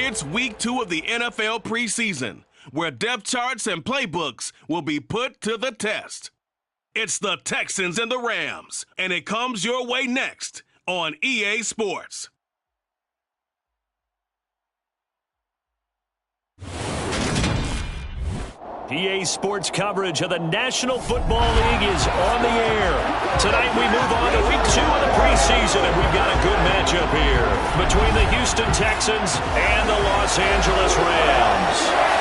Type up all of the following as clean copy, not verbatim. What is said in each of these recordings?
It's week 2 of the NFL preseason, where depth charts and playbooks will be put to the test. It's the Texans and the Rams, and it comes your way next on EA Sports. EA Sports coverage of the National Football League is on the air. Tonight we move on to week 2 of the preseason, and we've got a good matchup here between the Houston Texans and the Los Angeles Rams.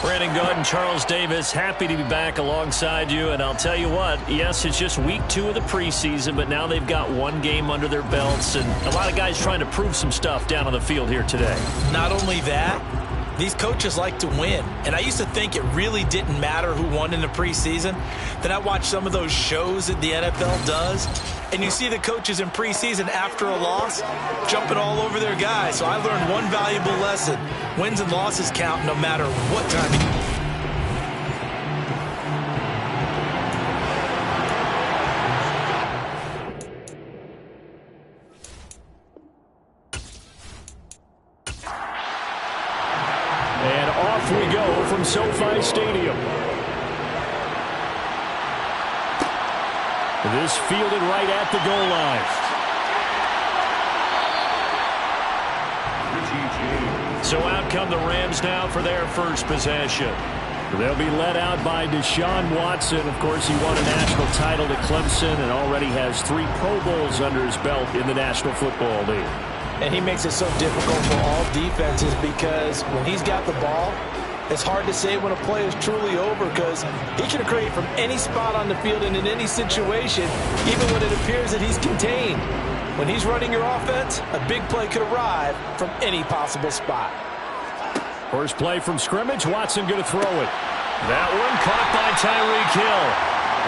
Brandon Gaud and Charles Davis, happy to be back alongside you. And I'll tell you what, yes, it's just week 2 of the preseason, but now they've got one game under their belts. And a lot of guys trying to prove some stuff down on the field here today. Not only that, these coaches like to win. And I used to think it really didn't matter who won in the preseason. Then I watched some of those shows that the NFL does, and you see the coaches in preseason after a loss jumping all over their guys. So I learned one valuable lesson. Wins and losses count no matter what time. And off we go from SoFi Stadium. This fielded right at the goal line. So out come the Rams now for their first possession. They'll be led out by Deshaun Watson. Of course, he won a national title at Clemson and already has 3 Pro Bowls under his belt in the National Football League. And he makes it so difficult for all defenses because when he's got the ball, it's hard to say when a play is truly over because he can create from any spot on the field and in any situation, even when it appears that he's contained. When he's running your offense, a big play could arrive from any possible spot. First play from scrimmage, Watson going to throw it. That one caught by Tyreek Hill.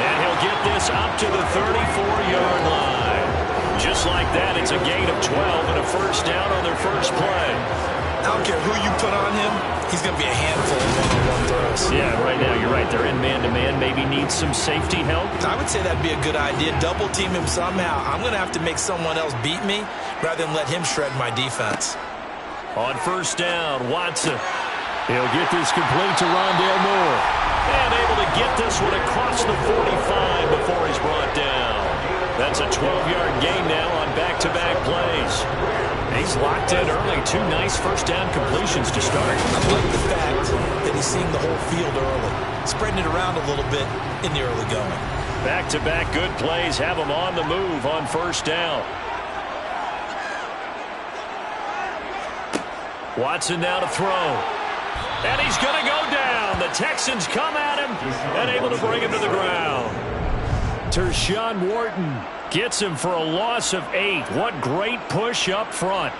And he'll get this up to the 34-yard line. Just like that, it's a gain of 12 and a first down on their first play. I don't care who you put on him, he's going to be a handful of one-on-one throws. Yeah, right now, you're right. They're in man-to-man. Maybe needs some safety help. I would say that'd be a good idea. Double team him somehow. I'm going to have to make someone else beat me rather than let him shred my defense. On first down, Watson. He'll get this complete to Rondale Moore. And able to get this one across the 45 before he's brought down. That's a 12-yard gain now on back-to-back plays. He's locked in early. 2 nice first down completions to start. I like the fact that he's seeing the whole field early, spreading it around a little bit in the early going. Back-to-back good plays have him on the move on first down. Watson now to throw. And he's going to go down. The Texans come at him and able to bring him to the ground. Tershawn Wharton gets him for a loss of 8. What great push up front.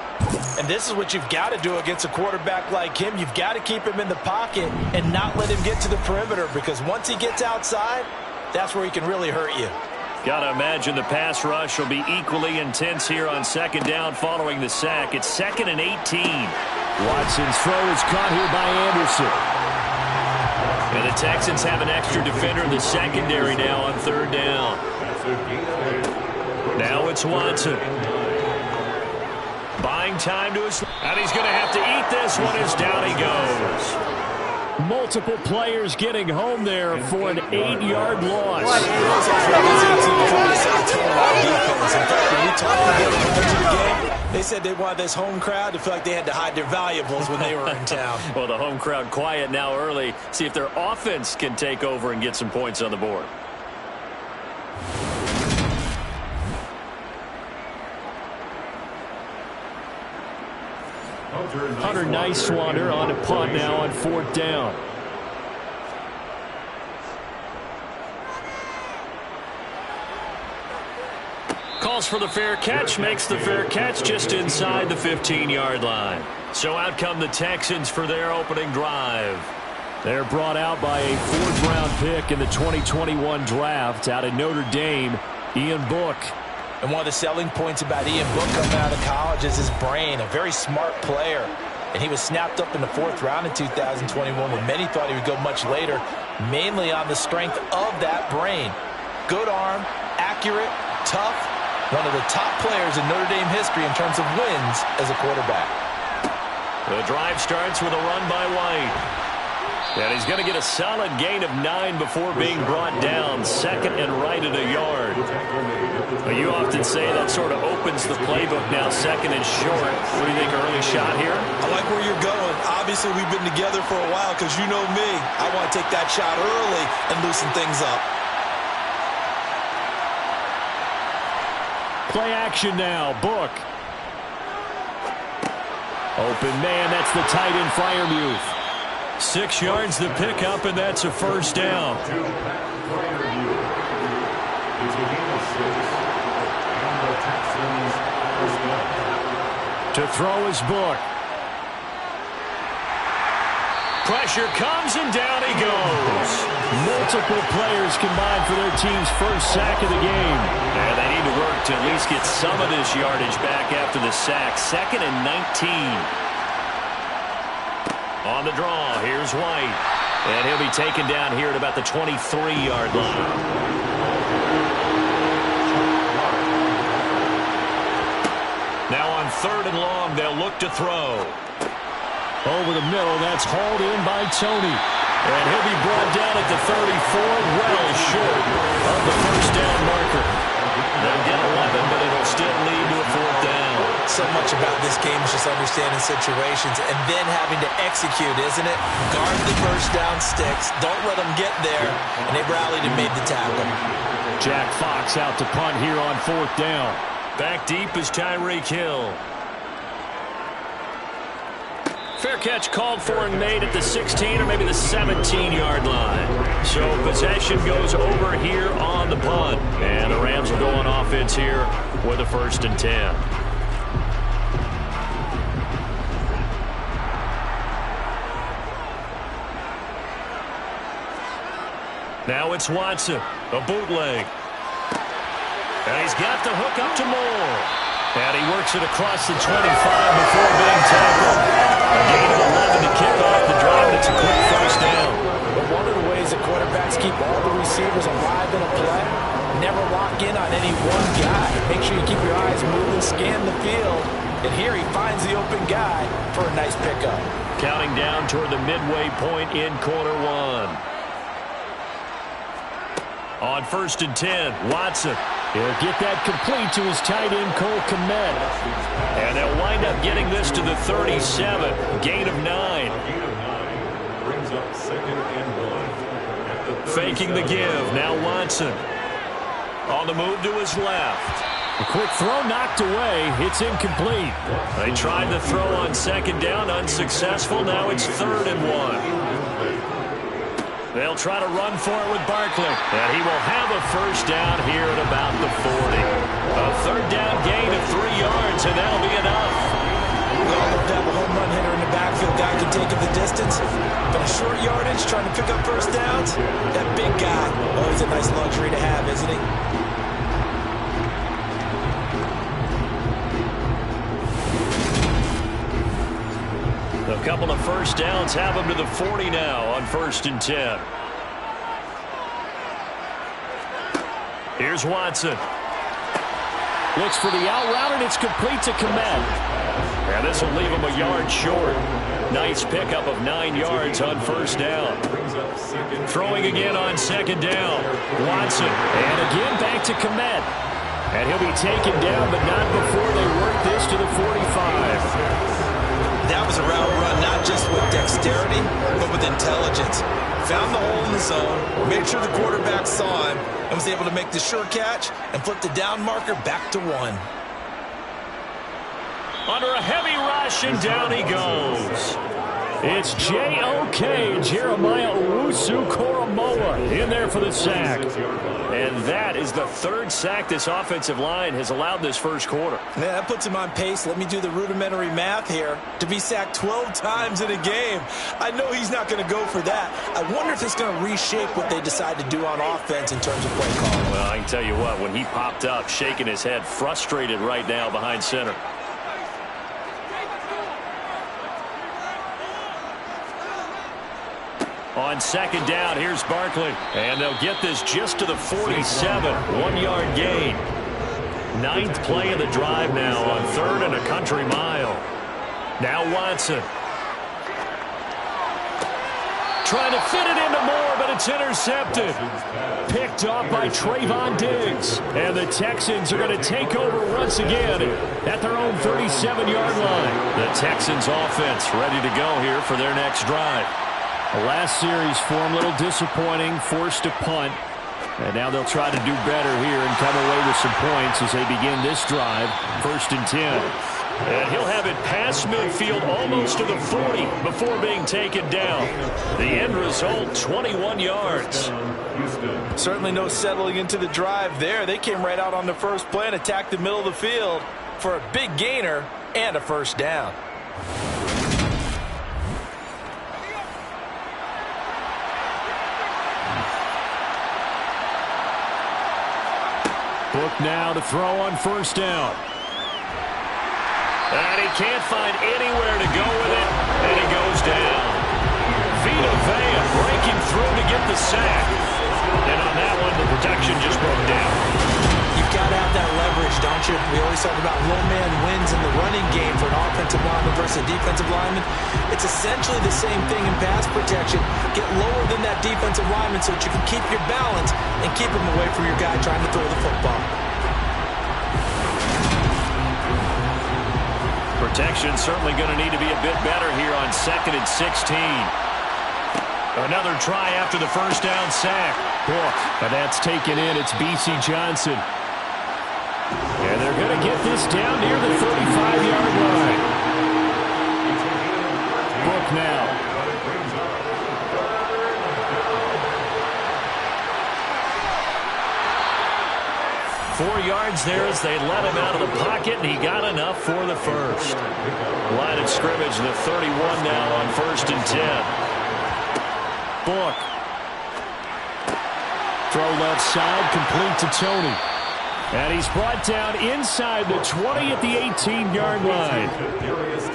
And this is what you've got to do against a quarterback like him. You've got to keep him in the pocket and not let him get to the perimeter because once he gets outside, that's where he can really hurt you. Got to imagine the pass rush will be equally intense here on second down following the sack. It's 2nd and 18. Watson's throw is caught here by Anderson. And the Texans have an extra defender in the secondary now on third down. Now it's Watson. Buying time to his... And he's going to have to eat this one as down he goes. Multiple players getting home there for an 8-yard loss. They said they wanted this home crowd to feel like they had to hide their valuables when they were in town. Well, the home crowd quiet now early. See if their offense can take over and get some points on the board. Hunter Nicewander on a punt now on 4th down. Calls for the fair catch, makes the fair catch just inside the 15-yard line. So out come the Texans for their opening drive. They're brought out by a 4th-round pick in the 2021 draft out of Notre Dame, Ian Book. And one of the selling points about Ian Book coming out of college is his brain, a very smart player. And he was snapped up in the 4th round in 2021 when many thought he would go much later, mainly on the strength of that brain. Good arm, accurate, tough. One of the top players in Notre Dame history in terms of wins as a quarterback. The drive starts with a run by White. And he's going to get a solid gain of 9 before being brought down. Second and right at a yard. But you often say that sort of opens the playbook now, second and short. What do you think, early shot here? I like where you're going. Obviously, we've been together for a while because you know me. I want to take that shot early and loosen things up. Play action now. Book. Open man. That's the tight end, Freiermuth. 6 yards the pickup, and that's a first down. To throw his Book. Pressure comes, and down he goes. Multiple players combined for their team's first sack of the game. And they need to work to at least get some of this yardage back after the sack. 2nd and 19. On the draw, here's White. And he'll be taken down here at about the 23-yard line. Now on 3rd and long, they'll look to throw. Over the middle, that's hauled in by Tony. And he'll be brought down at the 34, well short of the first down marker. They'll get 11, but it'll still lead to a 4th down. So much about this game is just understanding situations and then having to execute, isn't it? Guard the first down sticks. Don't let them get there. And they rallied and made the tackle. Jack Fox out to punt here on 4th down. Back deep is Tyreek Hill. Fair catch called for and made at the 16 or maybe the 17-yard line. So possession goes over here on the punt. And the Rams will go on offense here with a 1st and 10. Now it's Watson, a bootleg. And he's got the hook up to Moore. And he works it across the 25 before being tackled. A gain of 11 to kick off the drive, and it's a quick first down. But one of the ways that quarterbacks keep all the receivers alive in a play, never lock in on any one guy. Make sure you keep your eyes moving, scan the field. And here he finds the open guy for a nice pickup. Counting down toward the midway point in quarter 1. On 1st and 10, Watson. He'll get that complete to his tight end, Cole Kmet. And they'll wind up getting this to the 37. Gain of 9. Brings up 2nd and 1. Faking the give. Now Watson. On the move to his left. A quick throw knocked away. It's incomplete. They tried the throw on 2nd down. Unsuccessful. Now it's 3rd and 1. They'll try to run for it with Barkley. And he will have a first down here at about the 40. A 3rd down gain of 3 yards, and that'll be enough. We all love to have a home run hitter in the backfield. Guy can take it the distance. But a short yardage, trying to pick up first downs, that big guy, always a nice luxury to have, isn't he? A couple of first downs have him to the 40 now on 1st and 10. Here's Watson. Looks for the out route, and it's complete to Kmet. And this will leave him a yard short. Nice pickup of 9 yards on 1st down. Throwing again on 2nd down. Watson. And again back to Kmet. And he'll be taken down, but not before they work this to the 45. That was a route run, not just with dexterity, but with intelligence. Found the hole in the zone, made sure the quarterback saw him, and was able to make the sure catch and flip the down marker back to 1. Under a heavy rush, and down he goes. It's J.O.K. Jeremiah Owusu-Koramoah in there for the sack. And that is the 3rd sack this offensive line has allowed this first quarter. Man, that puts him on pace. Let me do the rudimentary math here. To be sacked 12 times in a game, I know he's not going to go for that. I wonder if it's going to reshape what they decide to do on offense in terms of play calling. Well, I can tell you what, when he popped up, shaking his head, frustrated right now behind center. On second down, here's Barkley. And they'll get this just to the 47. 1-yard gain. 9th play of the drive now on 3rd and a country mile. Now Watson. Trying to fit it into Moore, but it's intercepted. Picked off by Trayvon Diggs. And the Texans are going to take over once again at their own 37-yard line. The Texans offense ready to go here for their next drive. The last series for them, a little disappointing, forced a punt. And now they'll try to do better here and come away with some points as they begin this drive. 1st and 10. And he'll have it past midfield almost to the 40 before being taken down. The end result, 21 yards. Certainly no settling into the drive there. They came right out on the first play and attacked the middle of the field for a big gainer and a 1st down. Book now to throw on 1st down. And he can't find anywhere to go with it, and he goes down. Vita Vea breaking through to get the sack. And on that one, the protection just broke down. You've got to have that leverage, don't you? We always talk about low man wins in the running game for an offensive lineman versus a defensive lineman. It's essentially the same thing in pass protection. Get lower than that defensive lineman so that you can keep your balance and keep him away from your guy trying to throw the football. Protection certainly going to need to be a bit better here on 2nd and 16. Another try after the 1st down sack. Book. And that's taken in. It's B.C. Johnson. And they're going to get this down near the 35-yard line. Book now. 4 yards there as they let him out of the pocket, and he got enough for the 1st. Line of scrimmage, the 31 now on 1st and 10. Book. Throw left side, complete to Tony. And he's brought down inside the 20 at the 18-yard line.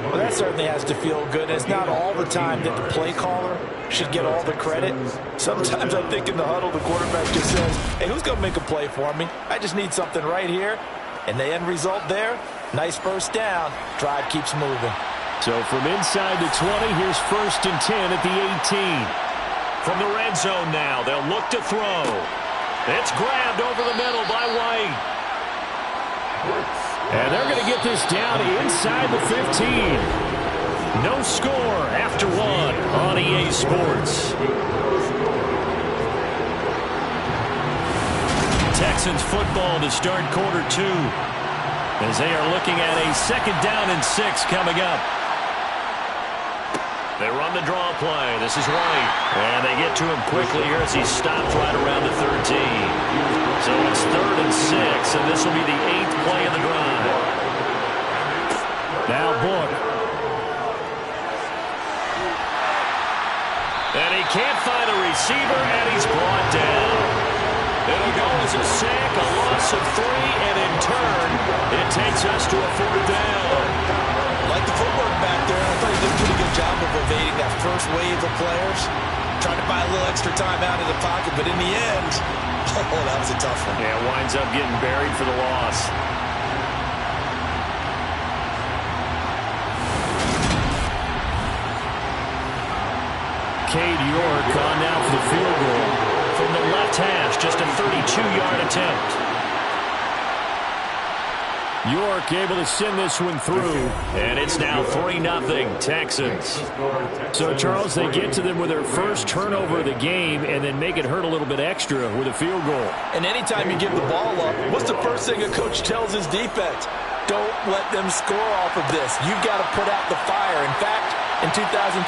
Well, that certainly has to feel good. It's not all the time that the play caller should get all the credit. Sometimes I think in the huddle, the quarterback just says, hey, who's going to make a play for me? I just need something right here. And the end result there, nice 1st down. Drive keeps moving. So from inside the 20, here's 1st and 10 at the 18. From the red zone now, they'll look to throw. It's grabbed over the middle by White. And they're going to get this down inside the 15. No score after 1 on EA Sports. Texans football to start quarter 2 as they are looking at a 2nd down and 6 coming up. They run the draw play. This is White. And they get to him quickly here as he stopped right around the 13. So it's 3rd and 6, and this will be the 8th play of the drive. Now Book. And he can't find a receiver, and he's brought down. It'll go as a sack, a loss of 3, and in turn, it takes us to a 4th down. Like the footwork back there, I thought he did a pretty good job of evading that first wave of players. Trying to buy a little extra time out of the pocket, but in the end, oh, that was a tough one. Yeah, winds up getting buried for the loss. Cade York on now for the field goal from the left hash, just a 32-yard attempt. York able to send this one through, and it's now 3-0 Texans. So, Charles, they get to them with their first turnover of the game and then make it hurt a little bit extra with a field goal. And anytime you give the ball up, what's the first thing a coach tells his defense? Don't let them score off of this. You've got to put out the fire. In fact, in 2021,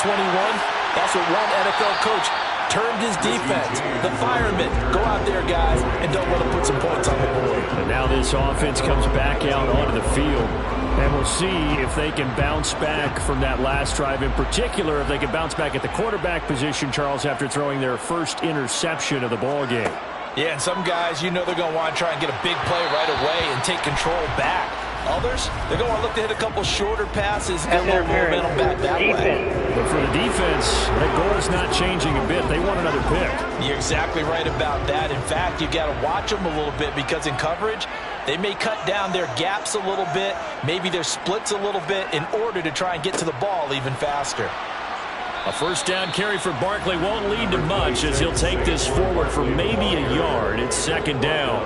that's what one NFL coach termed his defense. The firemen. Go out there, guys, and don't let them put some points on the board. And now this offense comes back out onto the field. And we'll see if they can bounce back from that last drive. In particular, if they can bounce back at the quarterback position, Charles, after throwing their first interception of the ball game. Yeah, and some guys, you know they're going to want to try and get a big play right away and take control back. Others, they're going to look to hit a couple shorter passes and get a little momentum back that way. But for the defense, that goal is not changing a bit. They want another pick. You're exactly right about that. In fact, you got to watch them a little bit because in coverage, they may cut down their gaps a little bit, maybe their splits a little bit in order to try and get to the ball even faster. A first down carry for Barkley won't lead to much as he'll take this forward for maybe a yard. It's second down.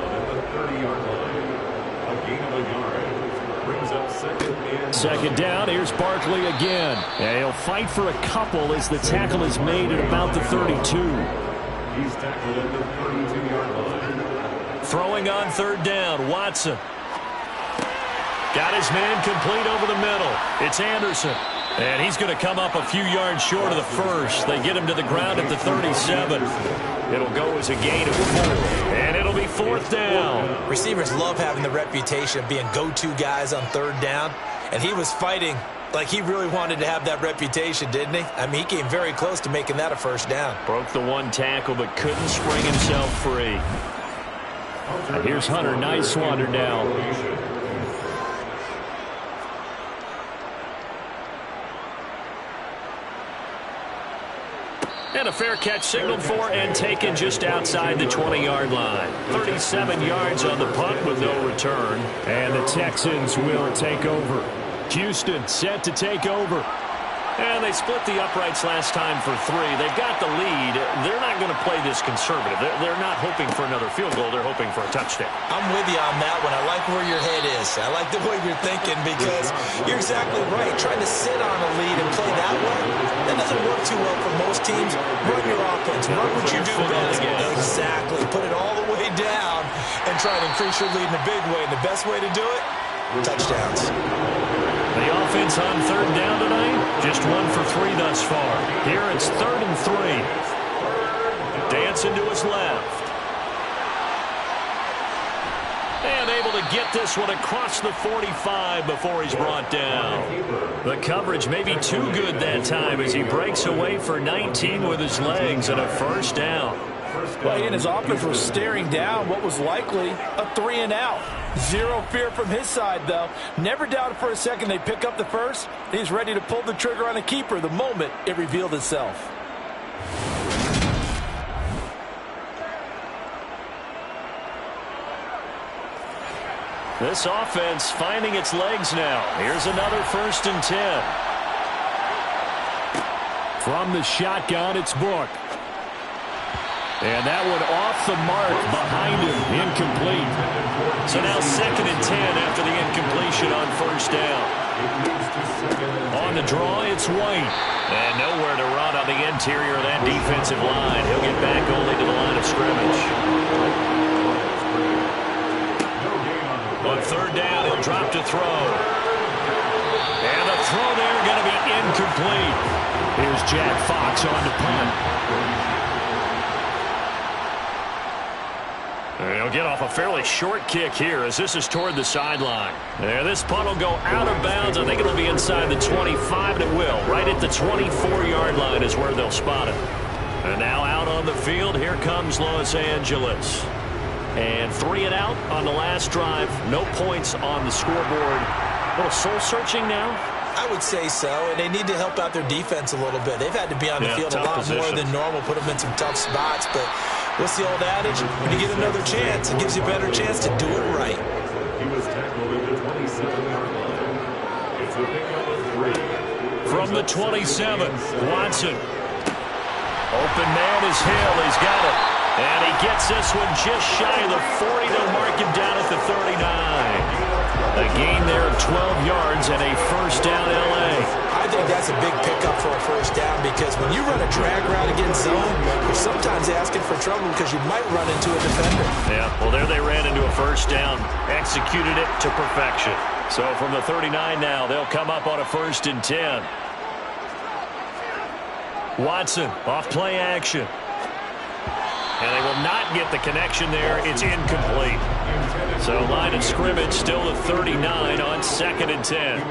Second down, here's Barkley again. And he'll fight for a couple as the tackle is made at about the 32. He's tackled at the 32-yard line. Throwing on third down, Watson. Got his man complete over the middle. It's Anderson. And he's going to come up a few yards short of the first. They get him to the ground at the 37. It'll go as a gain of 4. And it'll be fourth down. Receivers love having the reputation of being go-to guys on third down. And he was fighting like he really wanted to have that reputation, didn't he? I mean, he came very close to making that a first down. Broke the one tackle but couldn't spring himself free. And here's Hunter. Nice wander down. And a fair catch signaled for and taken just outside the 20-yard line. 37 yards on the punt with no return. And the Texans will take over. Houston set to take over. And they split the uprights last time for 3. They've got the lead. They're not going to play this conservative. They're not hoping for another field goal. They're hoping for a touchdown. I'm with you on that one. I like where your head is. I like the way you're thinking because you're exactly right. Trying to sit on a lead and play that way, that doesn't work too well for most teams. Run your offense. Run what you do best. Exactly. Put it all the way down and try to increase your lead in a big way. And the best way to do it, touchdowns. The offense on third down tonight, just 1 for 3 thus far. Here it's 3rd and 3. Dancing to his left. And able to get this one across the 45 before he's brought down. The coverage may be too good that time as he breaks away for 19 with his legs and a first down. Well, he and his offense were staring down what was likely a 3-and-out. Zero fear from his side, though. Never doubted for a second they'd pick up the first. He's ready to pull the trigger on a keeper the moment it revealed itself. This offense finding its legs now. Here's another 1st and 10. From the shotgun, it's Book. And that one off the mark behind him, incomplete. So now 2nd and 10 after the incompletion on first down. On the draw, it's White. And nowhere to run on the interior of that defensive line. He'll get back only to the line of scrimmage. On third down, he'll drop to throw. And the throw there going to be incomplete. Here's Jack Fox on the punt. He'll get off a fairly short kick here as this is toward the sideline. There, this punt will go out of bounds. I think it'll be inside the 25, and it will. Right at the 24-yard line is where they'll spot it. And now out on the field, here comes Los Angeles. And 3 and out on the last drive. No points on the scoreboard. A little soul-searching now? I would say so, and they need to help out their defense a little bit. They've had to be on the field a lot more than normal, put them in some tough spots, but what's the old adage? When you get another chance, it gives you a better chance to do it right. He was tackled at the 27-yard line. It's a pickup of 3. From the 27, Watson. Open man is Hill. He's got it. And he gets this one just shy of the 40. They'll mark him down at the 39. A gain there of 12 yards and a first down L.A. I think that's a big pickup for a first down because when you run a drag route against zone, you're sometimes asking for trouble because you might run into a defender. Yeah, well, there they ran into a first down. Executed it to perfection. So from the 39 now, they'll come up on a 1st and 10. Watson off play action. And they will not get the connection there. It's incomplete. So line of scrimmage still at 39 on 2nd and 10.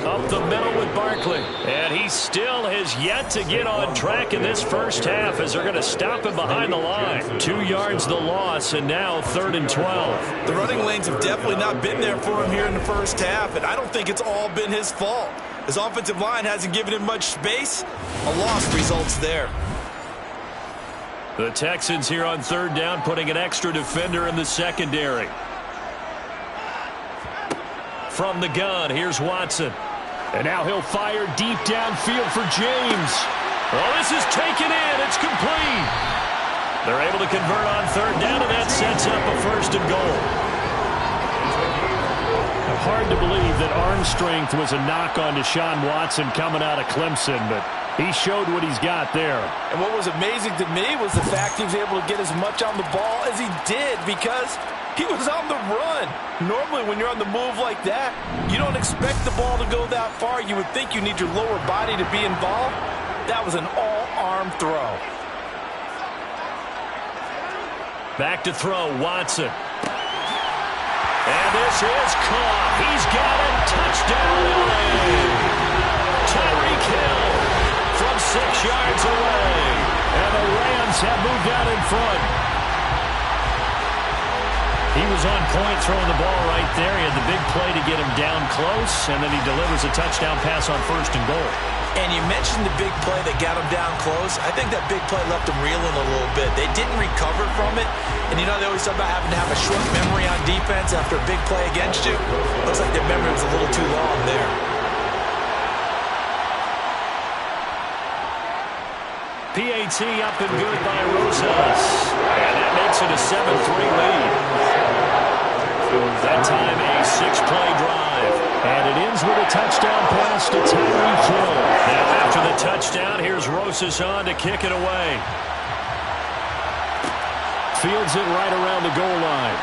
Up the middle with Barkley. And he still has yet to get on track in this first half as they're going to stop him behind the line. 2 yards the loss, and now 3rd and 12. The running lanes have definitely not been there for him here in the first half, and I don't think it's all been his fault. His offensive line hasn't given him much space. A loss results there. The Texans here on 3rd down, putting an extra defender in the secondary. From the gun, here's Watson. And now he'll fire deep downfield for James. Well, this is taken in. It's complete. They're able to convert on 3rd down, and that sets up a 1st and goal. Hard to believe that arm strength was a knock on Deshaun Watson coming out of Clemson, but he showed what he's got there. And what was amazing to me was the fact he was able to get as much on the ball as he did because he was on the run. Normally when you're on the move like that, you don't expect the ball to go that far. You would think you need your lower body to be involved. That was an all-arm throw. Back to throw, Watson. And this is caught. He's got it. Touchdown, LA. Tyreek Hill from 6 yards away. And the Rams have moved out in front. He was on point throwing the ball right there. He had the big play to get him down close, and then he delivers a touchdown pass on 1st and goal. And you mentioned the big play that got him down close. I think that big play left him reeling a little bit. They didn't recover from it. And you know they always talk about having to have a short memory on defense after a big play against you. Looks like their memory was a little too long there. PAT up and good by Rosas. And that makes it a 7-3 lead. That time a 6-play drive. And it ends with a touchdown pass to Tyreek Hill. Now after the touchdown, here's Rosas on to kick it away. Fields it right around the goal line.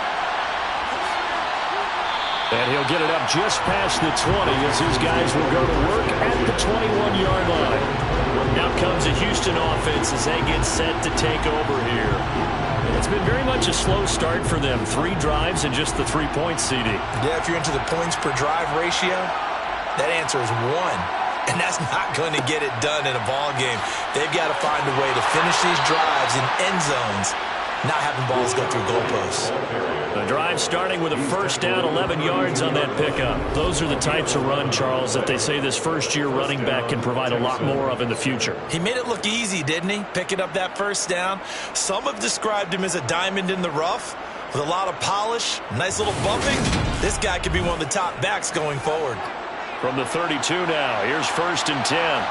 And he'll get it up just past the 20 as these guys will go to work at the 21-yard line. Now comes a Houston offense as they get set to take over here. It's been very much a slow start for them. 3 drives and just the 3 points, CD. Yeah, if you're into the points per drive ratio, that answer is 1. And that's not going to get it done in a ball game. They've got to find a way to finish these drives in end zones, not having balls go through goalposts. The drive starting with a 1st down, 11 yards on that pickup. Those are the types of run, Charles, that they say this first-year running back can provide a lot more of in the future. He made it look easy, didn't he? Picking up that 1st down. Some have described him as a diamond in the rough with a lot of polish, nice little bumping. This guy could be one of the top backs going forward. From the 32 now, here's 1st and 10.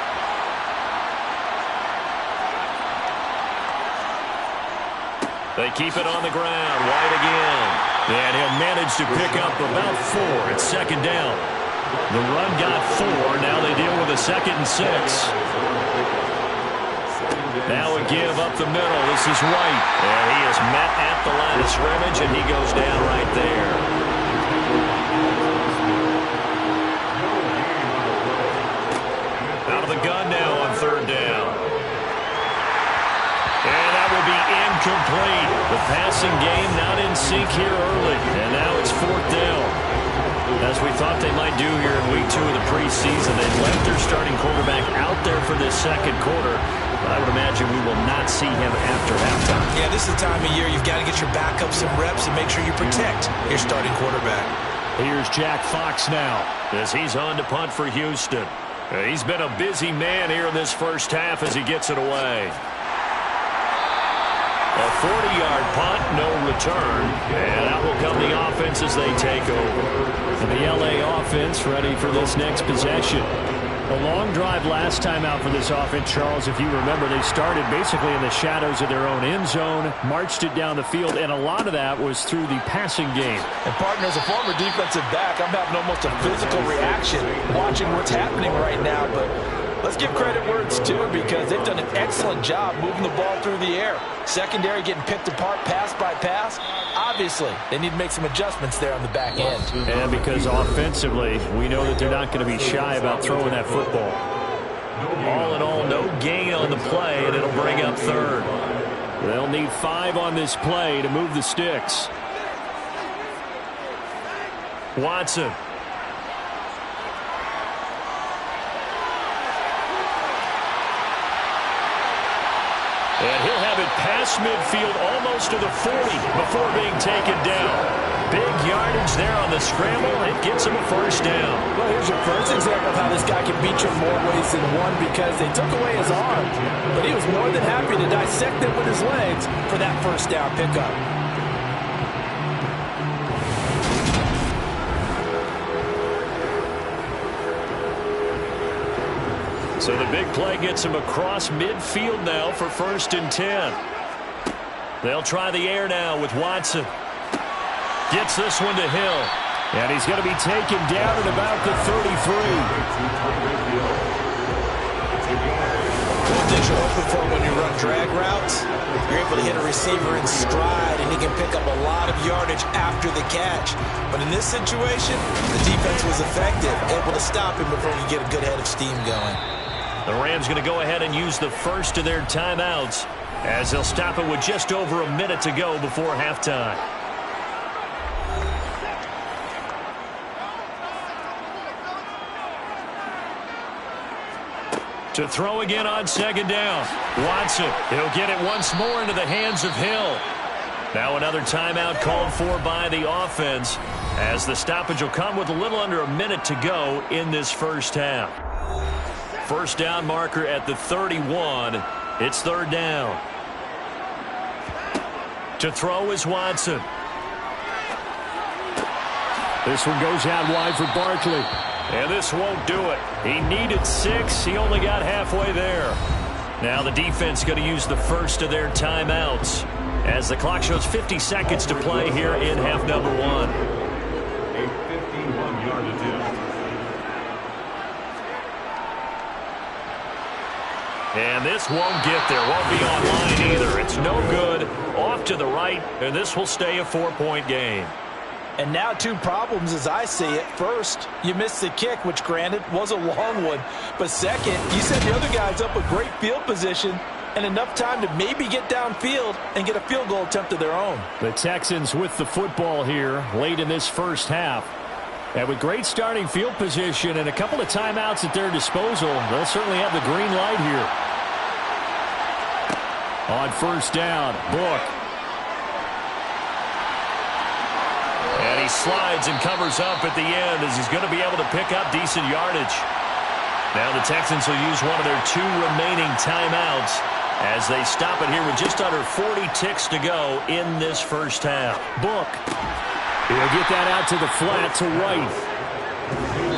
They keep it on the ground. White again. And he'll manage to pick up about 4. It's 2nd down. The run got 4. Now they deal with a 2nd and 6. Now a give up the middle. This is White. And he is met at the line of scrimmage, and he goes down right there. Out of the gun now on 3rd down. And that will be incomplete. The passing game not in sync here early. And now it's 4th down. As we thought they might do here in week 2 of the preseason, they left their starting quarterback out there for this 2nd quarter. But I would imagine we will not see him after halftime. Yeah, this is the time of year you've got to get your backup some reps and make sure you protect your starting quarterback. Here's Jack Fox now as he's on to punt for Houston. He's been a busy man here in this first half as he gets it away. A 40-yard punt, no return. And out will come the offense as they take over. And the LA offense ready for this next possession. A long drive last time out for this offense, Charles. If you remember, they started basically in the shadows of their own end zone, marched it down the field, and a lot of that was through the passing game. And, partner, as a former defensive back, I'm having almost a physical reaction watching what's happening right now. But let's give credit where it's due because they've done an excellent job moving the ball through the air. Secondary getting picked apart pass by pass. Obviously, they need to make some adjustments there on the back end. And because offensively, we know that they're not going to be shy about throwing that football. All in all, no gain on the play, and it'll bring up 3rd. They'll need 5 on this play to move the sticks. Watson. this midfield almost to the 40 before being taken down. Big yardage there on the scramble. It gets him a first down. Well, here's your first example of how this guy can beat you in more ways than one, because they took away his arm, but he was more than happy to dissect it with his legs for that first down pickup. So the big play gets him across midfield now for 1st and 10. They'll try the air now with Watson. Gets this one to Hill. And he's going to be taken down at about the 33. One thing you're hoping for when you run drag routes, you're able to hit a receiver in stride, and he can pick up a lot of yardage after the catch. But in this situation, the defense was effective, able to stop him before he get a good head of steam going. The Rams going to go ahead and use the first of their timeouts as they'll stop it with just over a minute to go before halftime. To throw again on 2nd down. Watson, he'll get it once more into the hands of Hill. Now another timeout called for by the offense, as the stoppage will come with a little under a minute to go in this first half. First down marker at the 31. It's 3rd down. To throw is Watson. This one goes out wide for Barkley. And this won't do it. He needed 6. He only got halfway there. Now the defense going to use the first of their timeouts as the clock shows 50 seconds to play here in half number 1. A 51-yard attempt. And this won't get there. Won't be online either. It's no good. Off to the right, and this will stay a 4-point game. And now 2 problems as I see it. First, you missed the kick, which granted was a long one. But second, you set the other guys up with great field position and enough time to maybe get downfield and get a field goal attempt of their own. The Texans with the football here late in this first half. And with great starting field position and a couple of timeouts at their disposal, they'll certainly have the green light here. On 1st down, Book. And he slides and covers up at the end as he's going to be able to pick up decent yardage. Now the Texans will use one of their 2 remaining timeouts as they stop it here with just under 40 ticks to go in this first half. Book. He'll get that out to the flat to White.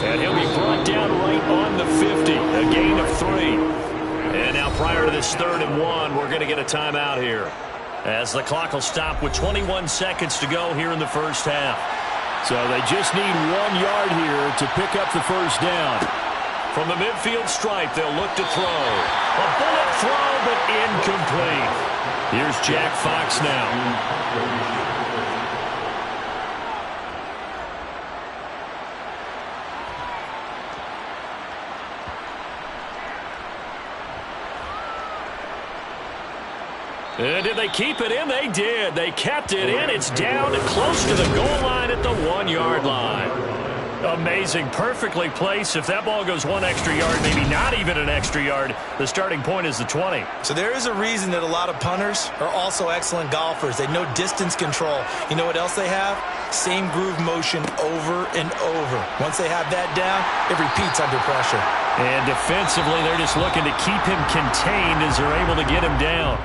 And he'll be brought down right on the 50, a gain of 3. And now prior to this 3rd and 1, we're going to get a timeout here, as the clock will stop with 21 seconds to go here in the first half. So they just need 1 yard here to pick up the first down. From the midfield stripe, they'll look to throw. A bullet throw, but incomplete. Here's Jack Fox now. And did they keep it in? They did. They kept it in. It's down close to the goal line at the 1-yard line. Amazing. Perfectly placed. If that ball goes 1 extra yard, maybe not even an extra yard, the starting point is the 20. So there is a reason that a lot of punters are also excellent golfers. They know distance control. You know what else they have? Same groove motion over and over. Once they have that down, it repeats under pressure. And defensively, they're just looking to keep him contained as they're able to get him down.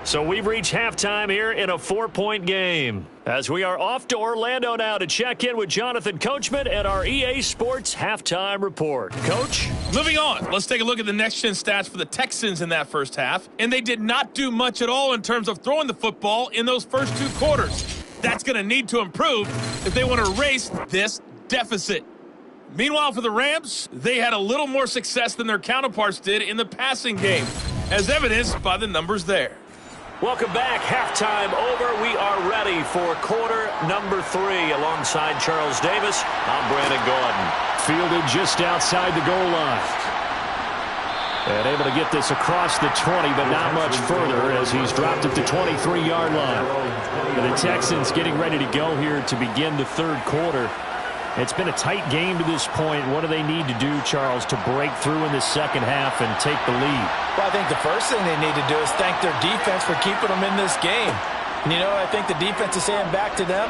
So we've reached halftime here in a 4-point game, as we are off to Orlando now to check in with Jonathan Coachman at our EA Sports Halftime Report. Coach? Moving on, let's take a look at the next-gen stats for the Texans in that first half. And they did not do much at all in terms of throwing the football in those first 2 quarters. That's going to need to improve if they want to erase this deficit. Meanwhile, for the Rams, they had a little more success than their counterparts did in the passing game, as evidenced by the numbers there. Welcome back. Halftime over. We are ready for quarter number 3 alongside Charles Davis. I'm Brandon Gordon. Fielded just outside the goal line. And able to get this across the 20, but not much further as he's dropped it to 23-yard line. And the Texans getting ready to go here to begin the 3rd quarter. It's been a tight game to this point. What do they need to do, Charles, to break through in the second half and take the lead? Well, I think the first thing they need to do is thank their defense for keeping them in this game. And, you know, I think the defense is saying back to them,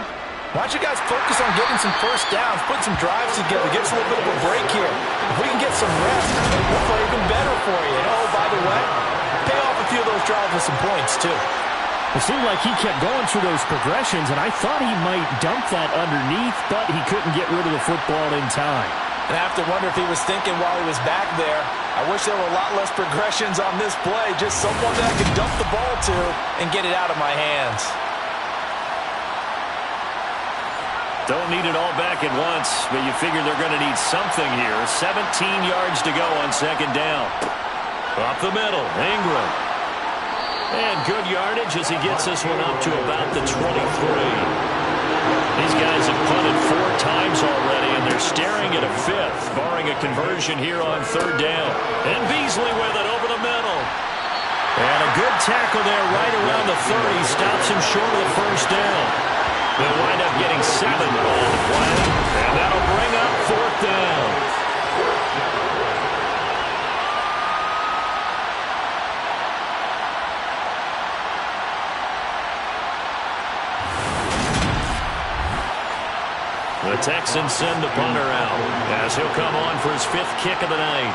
why don't you guys focus on getting some first downs, putting some drives together, give us a little bit of a break here. If we can get some rest, we'll play even better for you. And, oh, by the way, pay off a few of those drives with some points, too. It seemed like he kept going through those progressions, and I thought he might dump that underneath, but he couldn't get rid of the football in time. And I have to wonder if he was thinking while he was back there, I wish there were a lot less progressions on this play, just someone that I could dump the ball to and get it out of my hands. Don't need it all back at once, but you figure they're going to need something here. 17 yards to go on second down. Up the middle, Ingram. And good yardage as he gets this one up to about the 23. These guys have punted 4 times already, and they're staring at a 5th, barring a conversion here on third down. And Beasley with it over the middle. And a good tackle there right around the 30. Stops him short of the first down. They'll wind up getting 7 on the play, and that'll bring up fourth down. The Texans send the punter out as he'll come on for his 5th kick of the night.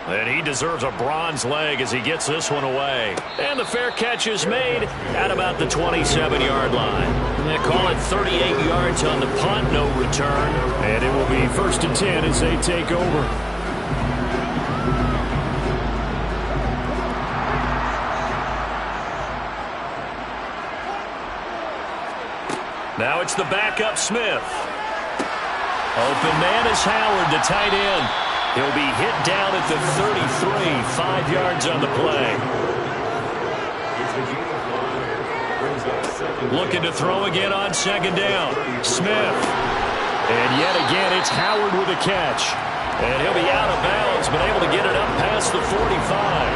And he deserves a bronze leg as he gets this one away. And the fair catch is made at about the 27-yard line. And they call it 38 yards on the punt, no return. And it will be 1st and 10 as they take over. Now it's the backup Smith. Open man is Howard, the tight end. He'll be hit down at the 33, 5 yards on the play. Looking to throw again on second down. Smith. And yet again, it's Howard with a catch. And he'll be out of bounds, but able to get it up past the 45.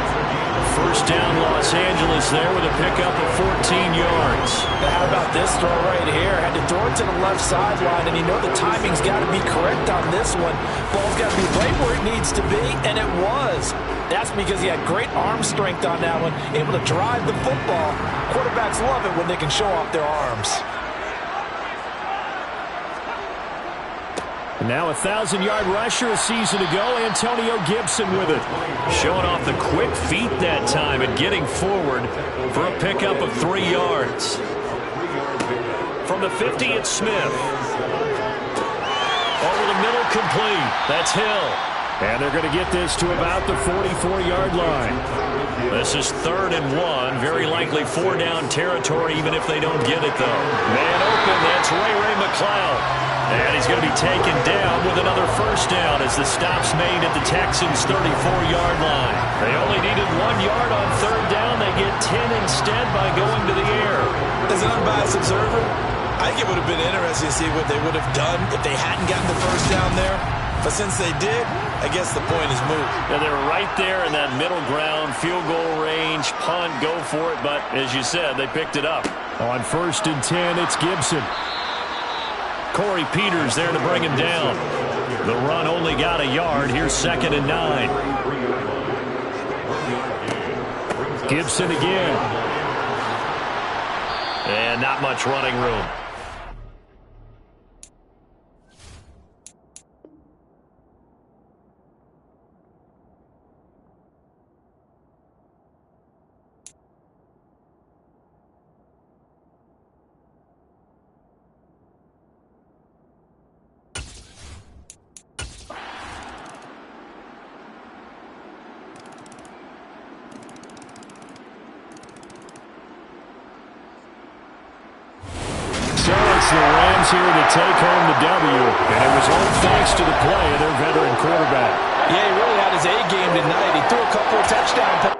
First down, Los Angeles there with a pickup of 14 yards. Now how about this throw right here? Had to throw it to the left sideline, and you know the timing's got to be correct on this one. Ball's got to be right where it needs to be, and it was. That's because he had great arm strength on that one, able to drive the football. Quarterbacks love it when they can show off their arms. And now a 1,000-yard rusher a season ago, Antonio Gibson with it. Showing off the quick feet that time and getting forward for a pickup of 3 yards. From the 50, it's Smith. Over the middle, complete. That's Hill. And they're going to get this to about the 44-yard line. This is 3rd and 1. Very likely 4-down territory, even if they don't get it, though. Man open, that's Ray McLeod. And he's going to be taken down with another first down as the stop's made at the Texans' 34-yard line. They only needed 1 yard on third down. They get 10 instead by going to the air. As an unbiased observer, I think it would have been interesting to see what they would have done if they hadn't gotten the first down there. But since they did, I guess the point is moot. Yeah, they were right there in that middle ground, field goal range, punt, go for it. But as you said, they picked it up. On 1st and 10, it's Gibson. Corey Peters there to bring him down. The run only got a yard. Here's 2nd and 9. Gibson again. And not much running room. The Rams here to take home the W, and it was all thanks to the play of their veteran quarterback. Yeah, he really had his A game tonight. He threw a couple of touchdowns.